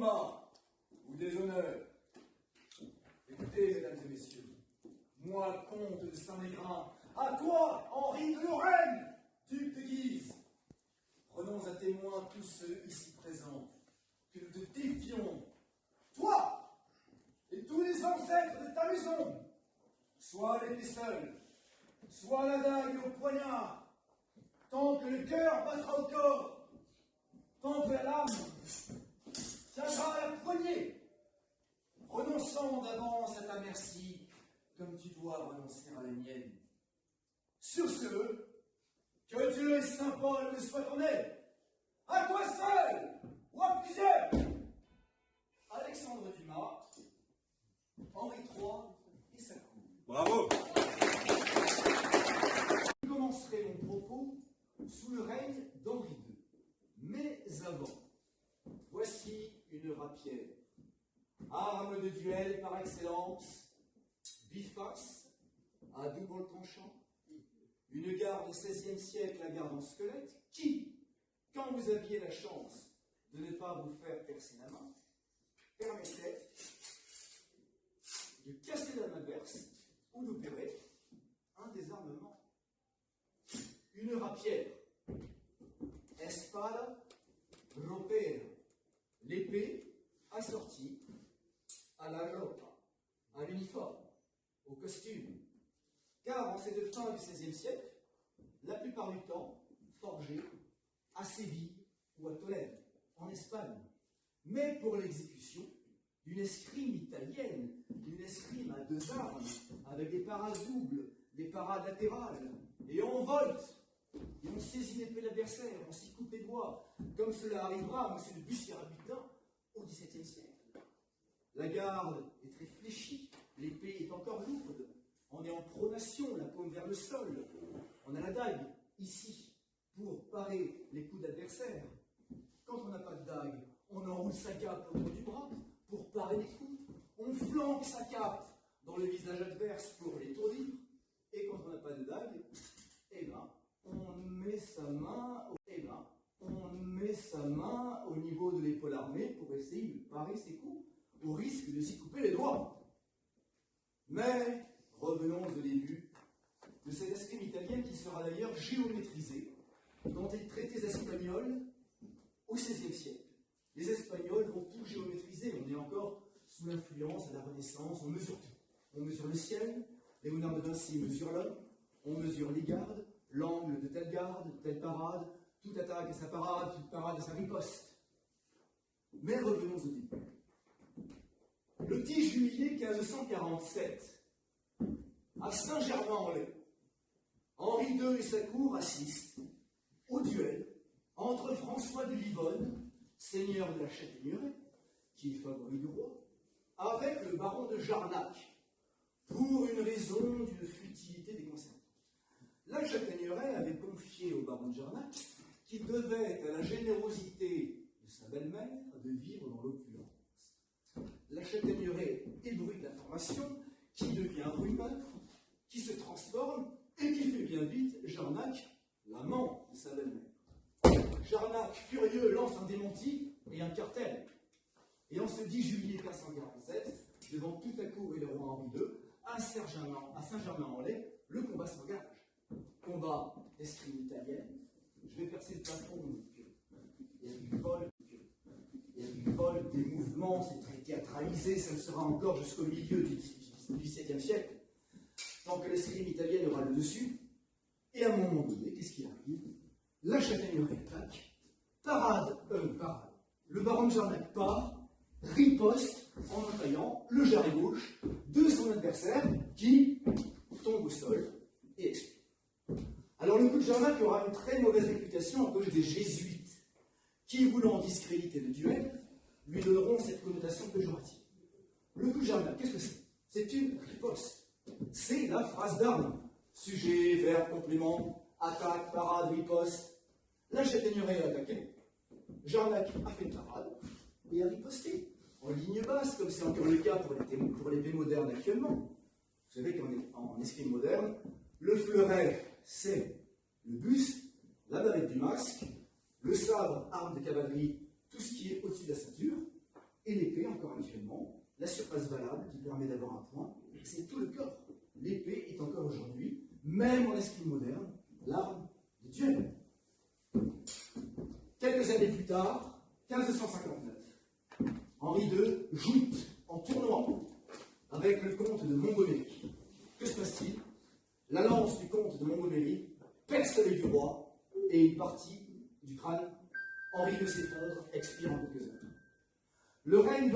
combats ou des honneurs. Écoutez, mesdames et messieurs, moi, comte de Saint-Mégrin, à toi, Henri de Lorraine, duc de Guise, prenons à témoin tous ceux ici présents, que nous te défions, toi et tous les ancêtres de ta maison, soit l'épée seule, soit la dague au poignard, tant que le cœur battra au corps, tant que la lame tiendra à la poignée, renonçant d'avance à ta merci, comme tu dois renoncer à la mienne. Sur ce, que Dieu et Saint Paul me soient ton aide, à toi seul ou à plusieurs. Alexandre Dumas, Henri III et sa cour. Bravo! Je commencerai mon propos sous le règne d'Henri II. Mais avant, voici une rapière, arme de duel par excellence, biface, à double tranchant, une garde du XVIe siècle, la garde en squelette, qui, quand vous aviez la chance de ne pas vous faire percer la main, permettait de casser la main adverse ou d'opérer un désarmement. Une rapière, espada ropera, l'épée assortie à la ropa, à l'uniforme, au costume, car en cette fin du XVIe siècle, la plupart du temps, forgée à Séville ou à Tolède, en Espagne, mais pour l'exécution d'une escrime italienne, d'une escrime à deux armes, avec des parades doubles, des parades latérales, et on volte, et on saisit l'épée de l'adversaire, on s'y coupe les doigts, comme cela arrivera à M. de Bussière-Habitin au XVIIe siècle. La garde est très fléchie, l'épée est encore lourde, on est en pronation, la paume vers le sol, on a la dague ici pour parer les coups d'adversaire. Quand on n'a pas de dague, on enroule sa cape autour du bras pour parer les coups, on flanque sa cape dans le visage adverse pour l'étourdir, et quand on n'a pas de dague, eh ben, on met sa main au niveau de l'épaule armée pour essayer de parer ses coups, au risque de s'y couper les doigts. Mais revenons au début de cette escrime italienne qui sera d'ailleurs géométrisée dans des traités espagnols au XVIe siècle. Les Espagnols vont tout géométriser, on est encore sous l'influence de la Renaissance, on mesure tout. On mesure le ciel, Léonard de Vinci mesure l'homme, on mesure les gardes, l'angle de telle garde, de telle parade, toute attaque à sa parade, toute parade à sa riposte. Mais revenons au début. Le 10 juillet 1547, à Saint-Germain-en-Laye, Henri II et sa cour assistent au duel entre François de Livonne, seigneur de la Châtaigneraie, qui est favori du roi, avec le baron de Jarnac, pour une raison d'une futilité déconcertante. La Châtaigneraie avait confié au baron de Jarnac qu'il devait à la générosité de sa belle-mère de vivre dans l'opulence. La Châtaigneraie ébruite l'information, qui devient rumeur, qui se transforme et qui fait bien vite Jarnac, l'amant de sa belle-mère. Jarnac, furieux, lance un démenti et un cartel. Et en ce 10 juillet 1547, devant toute la cour et le roi Henri II, à Saint-Germain-en-Laye, le combat s'engage. Combat d'escrime italienne. Je vais percer le plafond. Il y a du vol. Il y a du vol, des mouvements, c'est très théâtralisé, ça le sera encore jusqu'au milieu du XVIIe siècle, tant que l'escrime italienne aura le dessus. Et à un moment donné, qu'est-ce qui arrive? La Châtaigneraie attaque, parade. Le baron de Jarnac part, riposte en entaillant le jarret gauche de son adversaire qui tombe au sol et expire. Alors le coup de Jarnac aura une très mauvaise réputation à cause des jésuites qui, voulant discréditer le duel, lui donneront cette connotation péjorative. Le coup de Jarnac, qu'est-ce que c'est? C'est une riposte. C'est la phrase d'armes. Sujet, verbe, complément, attaque, parade, riposte. La Châtaigneraie a attaqué. Jarnac a fait une parade et a riposté. En ligne basse, comme c'est encore le cas pour l'épée moderne actuellement. Vous savez qu'en escrime moderne, le fleuret, c'est le buste, la barrette du masque, le sabre, arme de cavalerie, tout ce qui est au-dessus de la ceinture, et l'épée, encore actuellement, la surface valable qui permet d'avoir un point, c'est tout le corps. L'épée est encore aujourd'hui, même en escrime moderne, l'arme de Dieu. Quelques années plus tard, 1559, Henri II joue en tournoi avec le comte de Montgomery. Que se passe-t-il? La lance du comte de Montgomery perce l'œil du roi et une partie du crâne. Henri II s'effondre, expire en quelques heures. Le règne